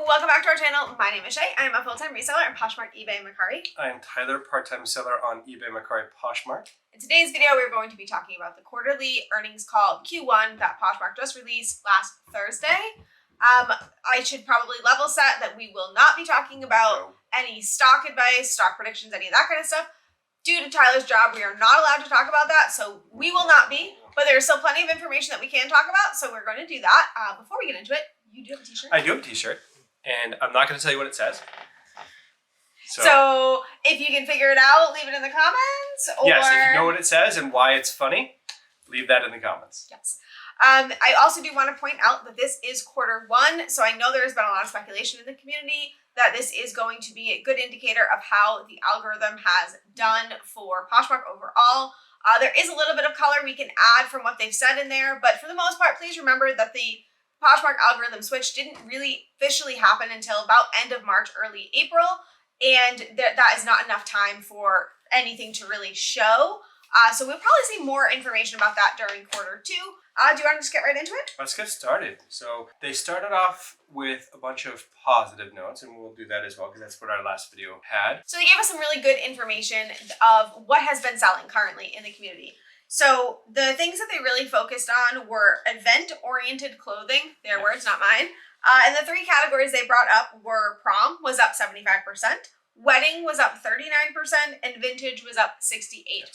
welcome back to our channel. My name is Shay. I'm a full-time reseller on Poshmark, eBay, and Mercari. I am Tyler, part-time seller on eBay, Mercari, Poshmark. In today's video, we're going to be talking about the quarterly earnings call Q1 that Poshmark just released last Thursday. I should probably level set that we will not be talking about any stock advice, stock predictions, any of that kind of stuff. Due to Tyler's job, we are not allowed to talk about that, so we will not be. But there's still plenty of information that we can talk about, so we're going to do that. Before we get into it, you do have a t-shirt? I do have a t-shirt, and I'm not going to tell you what it says. So if you can figure it out, leave it in the comments. Or... Yes, if you know what it says and why it's funny, leave that in the comments. Yes. I also do want to point out that this is Q1, so I know there's been a lot of speculation in the community that this is going to be a good indicator of how the algorithm has done for Poshmark overall. There is a little bit of color we can add from what they've said in there, but for the most part, please remember that the Poshmark algorithm switch didn't really officially happen until about end of March, early April, and that is not enough time for anything to really show. So we'll probably see more information about that during Q2. Do you want to just get right into it? Let's get started. So they started off with a bunch of positive notes, and we'll do that as well because that's what our last video had. So they gave us some really good information of what has been selling currently in the community. So the things that they really focused on were event-oriented clothing, their words, not mine. And the three categories they brought up were prom was up 75%, wedding was up 39%, and vintage was up 68%. Yes.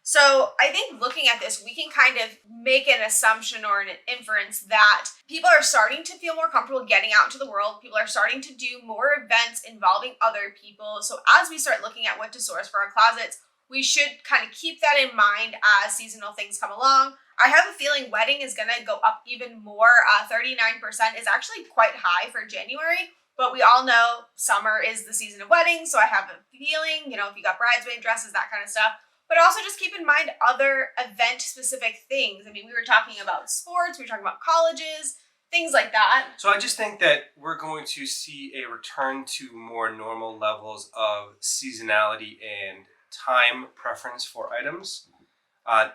So I think looking at this, we can kind of make an assumption or an inference that people are starting to feel more comfortable getting out into the world. People are starting to do more events involving other people. So as we start looking at what to source for our closets, we should kind of keep that in mind as seasonal things come along. I have a feeling wedding is going to go up even more. 39% is actually quite high for January, but we all know summer is the season of weddings. So I have a feeling, if you got bridesmaid dresses, that kind of stuff. But also just keep in mind other event-specific things. I mean, we were talking about sports, we were talking about colleges, things like that. So I just think that we're going to see a return to more normal levels of seasonality and time preference for items.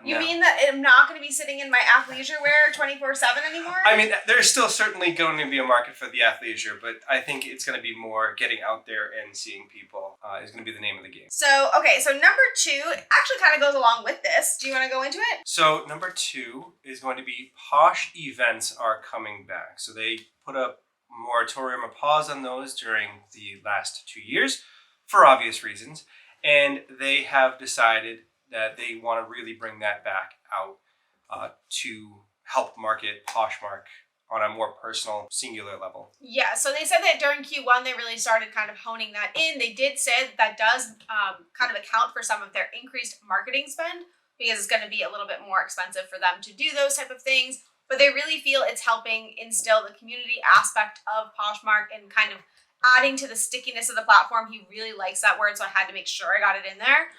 You mean that I'm not going to be sitting in my athleisure wear 24/7 anymore? I mean, there's still certainly going to be a market for the athleisure, but I think it's going to be more getting out there and seeing people is going to be the name of the game. So, okay, so number 2 actually kind of goes along with this. Do you want to go into it? So number 2 is going to be Posh events are coming back. So they put a moratorium, a pause on those during the last 2 years for obvious reasons, and they have decided that they want to really bring that back out to help market Poshmark on a more personal, singular level. Yeah, so they said that during Q1, they really started kind of honing that in. They did say that does kind of account for some of their increased marketing spend because it's going to be a little bit more expensive for them to do those type of things. But they really feel it's helping instill the community aspect of Poshmark and kind of adding to the stickiness of the platform. He really likes that word, so I had to make sure I got it in there.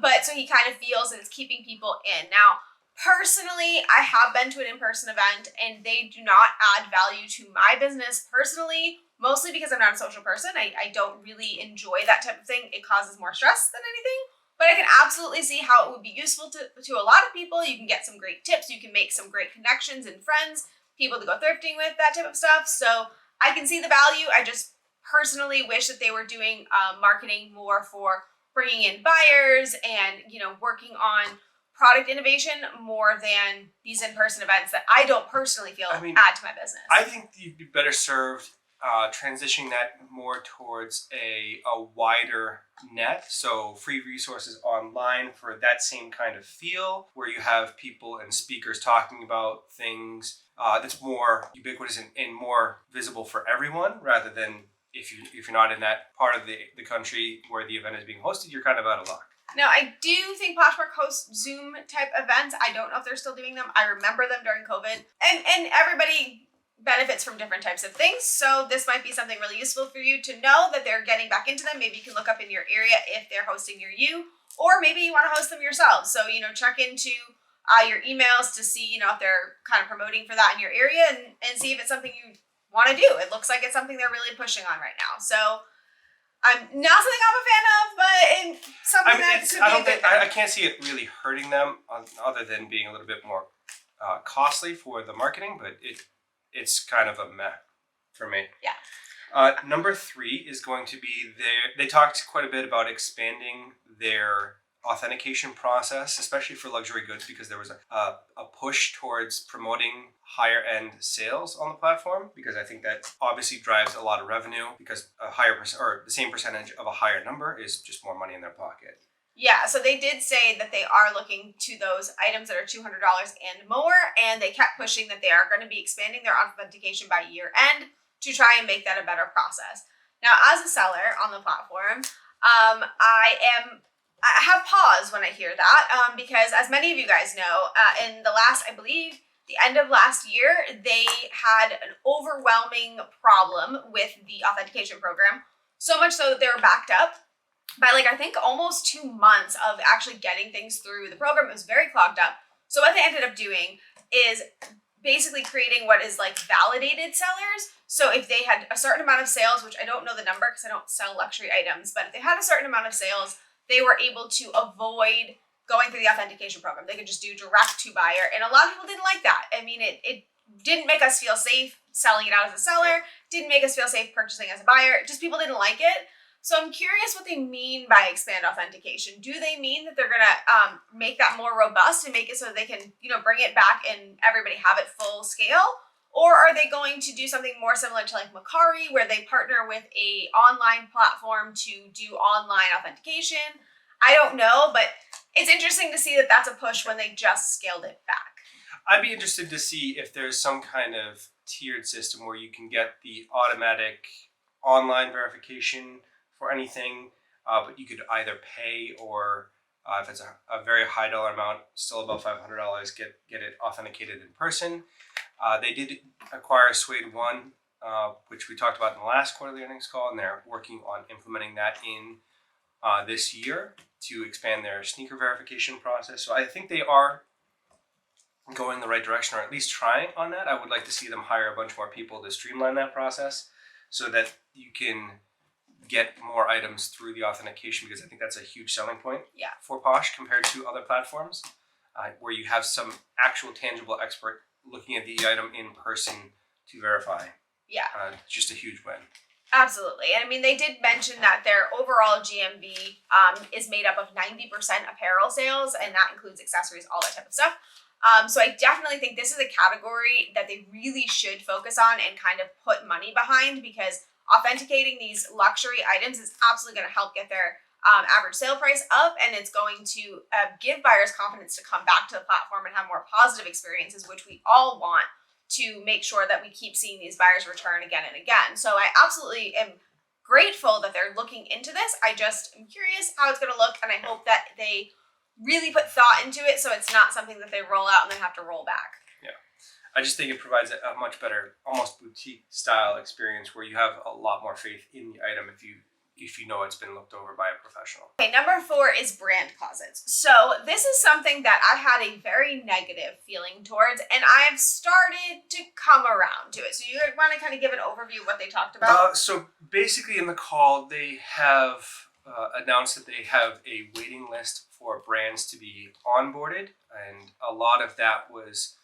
But so he kind of feels that it's keeping people in. Now, personally, I have been to an in-person event and they do not add value to my business personally, mostly because I'm not a social person. I don't really enjoy that type of thing. It causes more stress than anything, but I can absolutely see how it would be useful to a lot of people. You can get some great tips. You can make some great connections and friends, people to go thrifting with, that type of stuff. So I can see the value. I just personally wish that they were doing marketing more for bringing in buyers and, working on product innovation more than these in-person events that I don't personally feel add to my business. I think you'd be better served transitioning that more towards a wider net. So free resources online for that same kind of feel where you have people and speakers talking about things that's more ubiquitous and more visible for everyone rather than if you're not in that part of the country where the event is being hosted, you're kind of out of luck. Now, I do think Poshmark hosts Zoom type events. I don't know if they're still doing them. I remember them during COVID. And everybody benefits from different types of things. So this might be something really useful for you to know that they're getting back into them. Maybe you can look up in your area if they're hosting near you, or maybe you want to host them yourselves. So, check into your emails to see, if they're kind of promoting for that in your area and see if it's something you want to do. It looks like it's something they're really pushing on right now. So I'm not something I'm a fan of, but something that could be I can't see it really hurting them other than being a little bit more costly for the marketing, but it's kind of a meh. for me. Yeah. Number 3 is going to be they talked quite a bit about expanding their authentication process, especially for luxury goods, because there was a push towards promoting higher end sales on the platform, because I think that obviously drives a lot of revenue, because a higher or the same percentage of a higher number is just more money in their pocket. Yeah, so they did say that they are looking to those items that are $200 and more, and they kept pushing that they are going to be expanding their authentication by year end to try and make that a better process. Now, as a seller on the platform, I have pause when I hear that, because as many of you guys know, in the last, I believe, the end of last year, they had an overwhelming problem with the authentication program, so much so that they were backed up by I think almost 2 months of actually getting things through the program. It was very clogged up. So what they ended up doing is basically creating what is validated sellers. So if they had a certain amount of sales, which I don't know the number because I don't sell luxury items, but if they had a certain amount of sales, they were able to avoid going through the authentication program. They could just do direct to buyer. And a lot of people didn't like that. I mean, it didn't make us feel safe selling it out as a seller, didn't make us feel safe purchasing as a buyer. Just people didn't like it. So I'm curious what they mean by expand authentication. Do they mean that they're gonna make that more robust and make it so that they can, bring it back and everybody have it full scale? Or are they going to do something more similar to Macari, where they partner with a online platform to do online authentication? I don't know, but it's interesting to see that that's a push when they just scaled it back. I'd be interested to see if there's some kind of tiered system where you can get the automatic online verification for anything, but you could either pay or if it's a very high dollar amount, still above $500, get it authenticated in person. They did acquire Suede One, which we talked about in the last quarterly earnings call, and they're working on implementing that in this year to expand their sneaker verification process. So I think they are going in the right direction, or at least trying on that. I would like to see them hire a bunch more people to streamline that process so that you can get more items through the authentication, because I think that's a huge selling point for Posh compared to other platforms, where you have some actual tangible expert looking at the item in person to verify. Yeah. Just a huge win. Absolutely. And I mean, they did mention that their overall GMV is made up of 90% apparel sales, and that includes accessories, all that type of stuff. So I definitely think this is a category that they really should focus on and kind of put money behind, because authenticating these luxury items is absolutely going to help get their average sale price up, and it's going to give buyers confidence to come back to the platform and have more positive experiences, which we all want to make sure that we keep seeing these buyers return again and again. So I absolutely am grateful that they're looking into this. I just am curious how it's going to look, and I hope that they really put thought into it so it's not something that they roll out and then have to roll back. I just think it provides a much better, almost boutique style experience where you have a lot more faith in the item if you know it's been looked over by a professional. Okay, number 4 is brand closets. So this is something that I had a very negative feeling towards, and I've started to come around to it. So you want to kind of give an overview of what they talked about? So basically in the call, they have announced that they have a waiting list for brands to be onboarded, and a lot of that was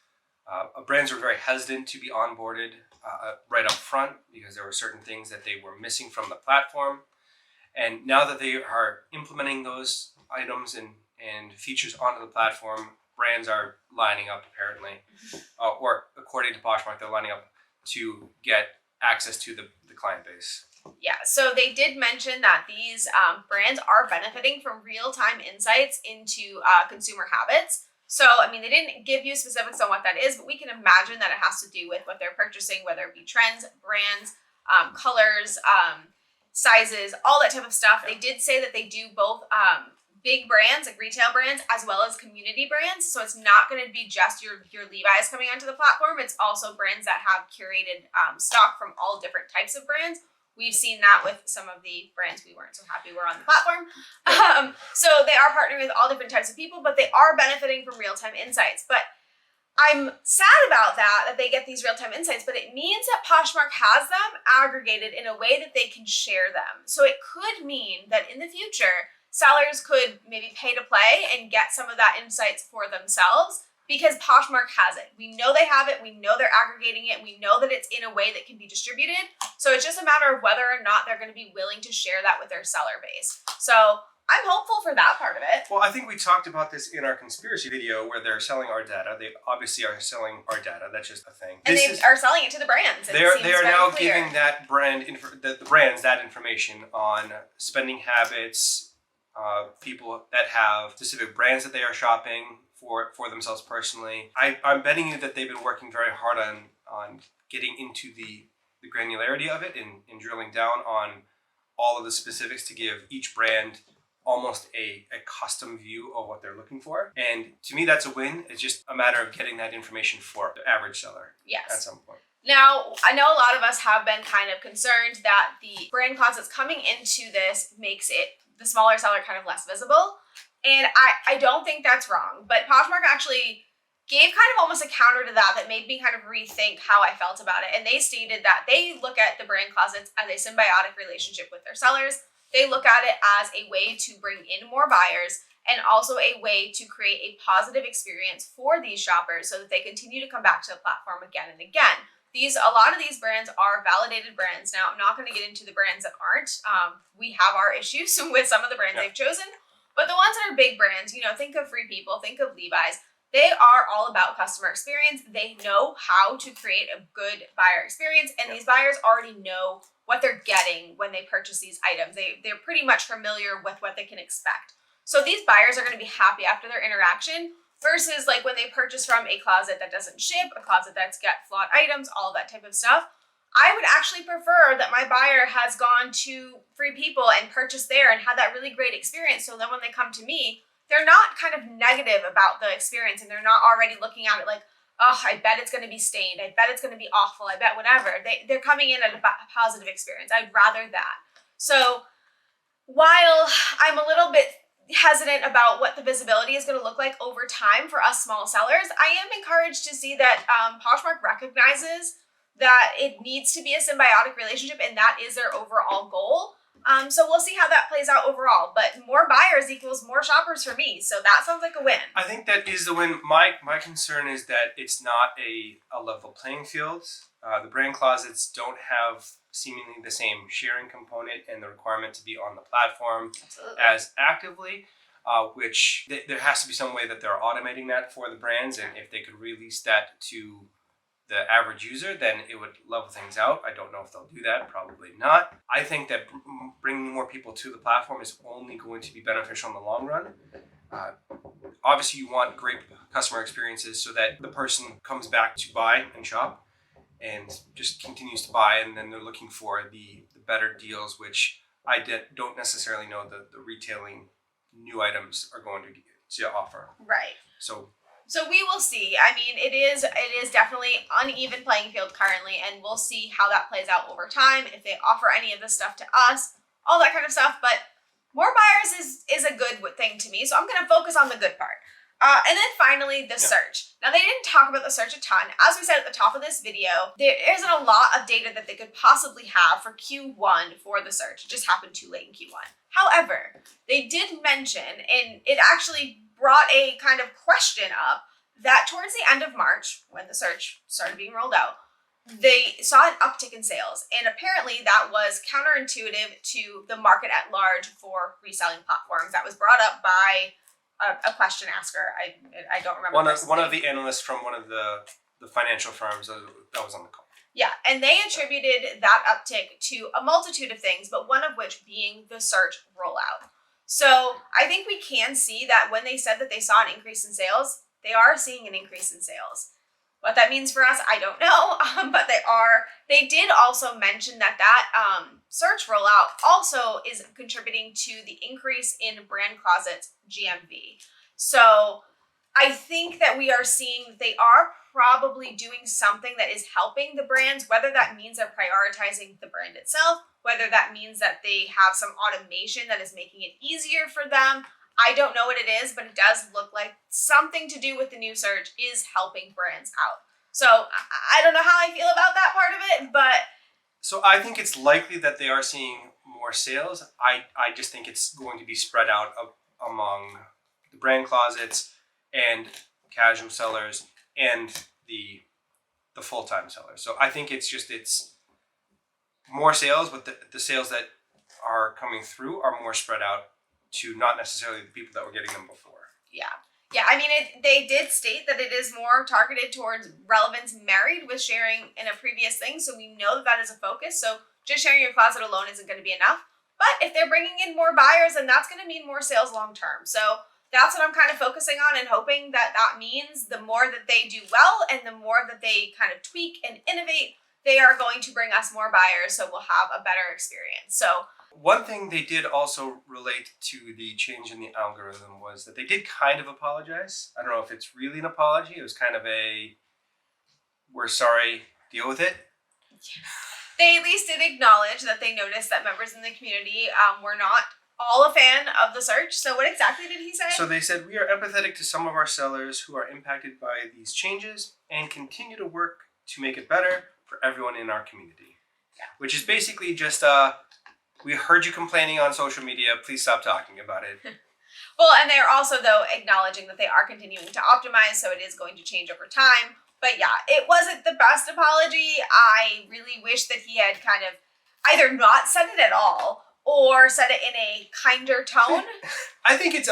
brands were very hesitant to be onboarded right up front because there were certain things that they were missing from the platform. And now that they are implementing those items and features onto the platform, brands are lining up apparently, or according to Poshmark, they're lining up to get access to the client base. Yeah, so they did mention that these brands are benefiting from real-time insights into consumer habits. So, I mean, they didn't give you specifics on what that is, but we can imagine that it has to do with what they're purchasing, whether it be trends, brands, colors, sizes, all that type of stuff. They did say that they do both big brands, like retail brands, as well as community brands. So it's not going to be just your Levi's coming onto the platform. It's also brands that have curated stock from all different types of brands. We've seen that with some of the brands we weren't so happy were on the platform. So they are partnering with all different types of people, but they are benefiting from real-time insights. But I'm sad about that they get these real-time insights, but it means that Poshmark has them aggregated in a way that they can share them. So it could mean that in the future, sellers could maybe pay to play and get some of that insights for themselves, because Poshmark has it. We know they have it. We know they're aggregating it. We know that it's in a way that can be distributed. So it's just a matter of whether or not they're going to be willing to share that with their seller base. So I'm hopeful for that part of it. Well, I think we talked about this in our conspiracy video where they're selling our data. They obviously are selling our data. That's just a thing. And they are selling it to the brands. They are now giving that brand the brands that information on spending habits, people that have specific brands that they are shopping for themselves personally. I'm betting you that they've been working very hard on getting into the granularity of it and drilling down on all of the specifics to give each brand almost a custom view of what they're looking for. And to me, that's a win. It's just a matter of getting that information for the average seller. Yes. At some point. Now, I know a lot of us have been kind of concerned that the brand closets coming into this makes the smaller seller kind of less visible. And I don't think that's wrong. But Poshmark actually gave kind of almost a counter to that made me kind of rethink how I felt about it. And they stated that they look at the brand closets as a symbiotic relationship with their sellers. They look at it as a way to bring in more buyers and also a way to create a positive experience for these shoppers so that they continue to come back to the platform again and again. A lot of these brands are validated brands. Now, I'm not going to get into the brands that aren't. We have our issues with some of the brands they've chosen, but the ones that are big brands, think of Free People, think of Levi's. They are all about customer experience. They know how to create a good buyer experience, and these buyers already know what they're getting when they purchase these items. They're pretty much familiar with what they can expect. So these buyers are going to be happy after their interaction versus like when they purchase from a closet that doesn't ship, a closet that's got flawed items, all of that type of stuff. I would actually prefer that my buyer has gone to Free People and purchased there and had that really great experience. So then when they come to me, they're not kind of negative about the experience and they're not already looking at it like, oh, I bet it's going to be stained. I bet it's going to be awful. I bet whatever. They're coming in at a positive experience. I'd rather that. So while I'm a little bit hesitant about what the visibility is going to look like over time for us small sellers, I am encouraged to see that Poshmark recognizes that it needs to be a symbiotic relationship and that is their overall goal. So we'll see how that plays out overall. But more buyers equals more shoppers for me. So that sounds like a win. I think that is the win. My concern is that it's not a level playing field. The brand closets don't have seemingly the same sharing component and the requirement to be on the platform as actively, which there has to be some way that they're automating that for the brands. And if they could release that to the average user, then it would level things out. I don't know if they'll do that. Probably not. I think that bringing more people to the platform is only going to be beneficial in the long run. Obviously, you want great customer experiences so that the person comes back to buy and shop and just continues to buy, and then they're looking for the better deals, which I don't necessarily know that the retailing new items are going to offer. Right. So we will see. I mean, it is definitely uneven playing field currently, and we'll see how that plays out over time, if they offer any of this stuff to us, all that kind of stuff. But more buyers is a good thing to me, so I'm going to focus on the good part. And then finally, the search. Now, they didn't talk about the search a ton. As we said at the top of this video, there isn't a lot of data that they could possibly have for Q1 for the search. It just happened too late in Q1. However, they did mention, and it actually brought a kind of question up, that towards the end of March, when the search started being rolled out, they saw an uptick in sales. And apparently that was counterintuitive to the market at large for reselling platforms. That was brought up by a question asker. I don't remember. One of the analysts from one of the financial firms that was on the call. Yeah, and they attributed that uptick to a multitude of things, but one of which being the search rollout. So I think we can see that when they said that they saw an increase in sales, they are seeing an increase in sales. What that means for us, I don't know, but they did also mention that search rollout also is contributing to the increase in brand closets GMV. So I think that we are seeing that they are probably doing something that is helping the brands, whether that means they're prioritizing the brand itself, whether that means that they have some automation that is making it easier for them. I don't know what it is, but it does look like something to do with the new search is helping brands out. So I don't know how I feel about that part of it, but... So I think it's likely that they are seeing more sales. I just think it's going to be spread out among the brand closets and casual sellers, and the full-time sellers. So I think it's more sales, but the sales that are coming through are more spread out to not necessarily the people that were getting them before. Yeah. Yeah, I mean, they did state that it is more targeted towards relevance married with sharing in a previous thing, so we know that is a focus. So just sharing your closet alone isn't going to be enough. But if they're bringing in more buyers, then that's going to mean more sales long term. So that's what I'm kind of focusing on and hoping that that means the more that they do well and the more that they kind of tweak and innovate, they are going to bring us more buyers, so we'll have a better experience. So one thing they did also relate to the change in the algorithm was that they did kind of apologize. I don't know if it's really an apology. It was kind of a, we're sorry, deal with it. They at least did acknowledge that they noticed that members in the community were not all a fan of the search. So what exactly did he say? So they said, we are empathetic to some of our sellers who are impacted by these changes and continue to work to make it better for everyone in our community. Yeah. Which is basically just, we heard you complaining on social media, please stop talking about it. Well, and they're also, though, acknowledging that they are continuing to optimize, so it is going to change over time. But yeah, it wasn't the best apology. I really wish that he had kind of either not said it at all or said it in a kinder tone. I think it's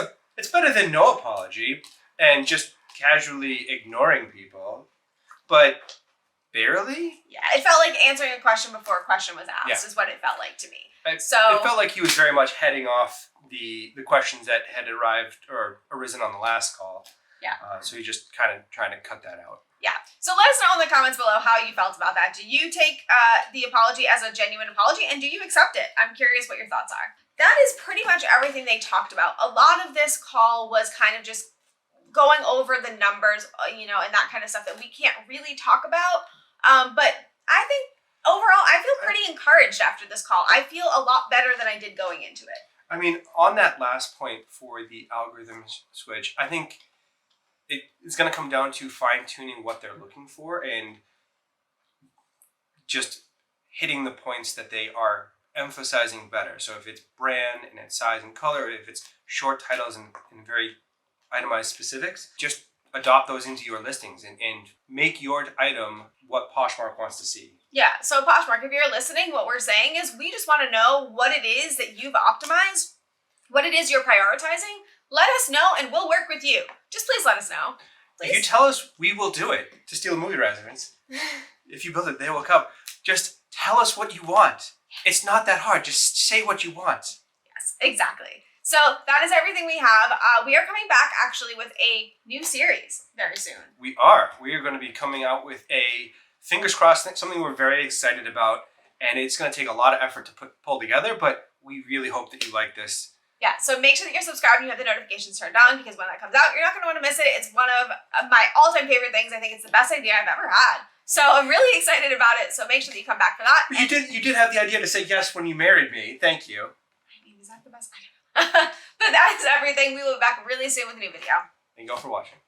better than no apology and just casually ignoring people, but barely? Yeah, it felt like answering a question before a question was asked is what it felt like to me. It felt like he was very much heading off the questions that had arrived or arisen on the last call. Yeah. So he just kind of trying to cut that out. Yeah. So let us know in the comments below how you felt about that. Do you take the apology as a genuine apology, and do you accept it? I'm curious what your thoughts are. That is pretty much everything they talked about. A lot of this call was kind of just going over the numbers, and that kind of stuff that we can't really talk about. But I think overall, I feel pretty encouraged after this call. I feel a lot better than I did going into it. I mean, on that last point for the algorithm switch, I think it's going to come down to fine-tuning what they're looking for and just hitting the points that they are emphasizing better. So if it's brand and its size and color, if it's short titles and very itemized specifics, just adopt those into your listings and make your item what Poshmark wants to see. Yeah, so Poshmark, if you're listening, what we're saying is we just want to know what it is that you've optimized, what it is you're prioritizing. Let us know and we'll work with you. Just please let us know. Please. If you tell us, we will do it. To steal a movie reference. If you build it, they will come. Just tell us what you want. It's not that hard. Just say what you want. Yes, exactly. So that is everything we have. We are coming back actually with a new series very soon. We are. We are going to be coming out with a, fingers crossed, something we're very excited about. And it's going to take a lot of effort to pull together, but we really hope that you like this. Yeah, so make sure that you're subscribed and you have the notifications turned on, because when that comes out, you're not going to want to miss it. It's one of my all-time favorite things. I think it's the best idea I've ever had. So I'm really excited about it. So make sure that you come back for that. But you did have the idea to say yes when you married me. Thank you. I mean, is that the best idea? But that is everything. We will be back really soon with a new video. Thank you all for watching.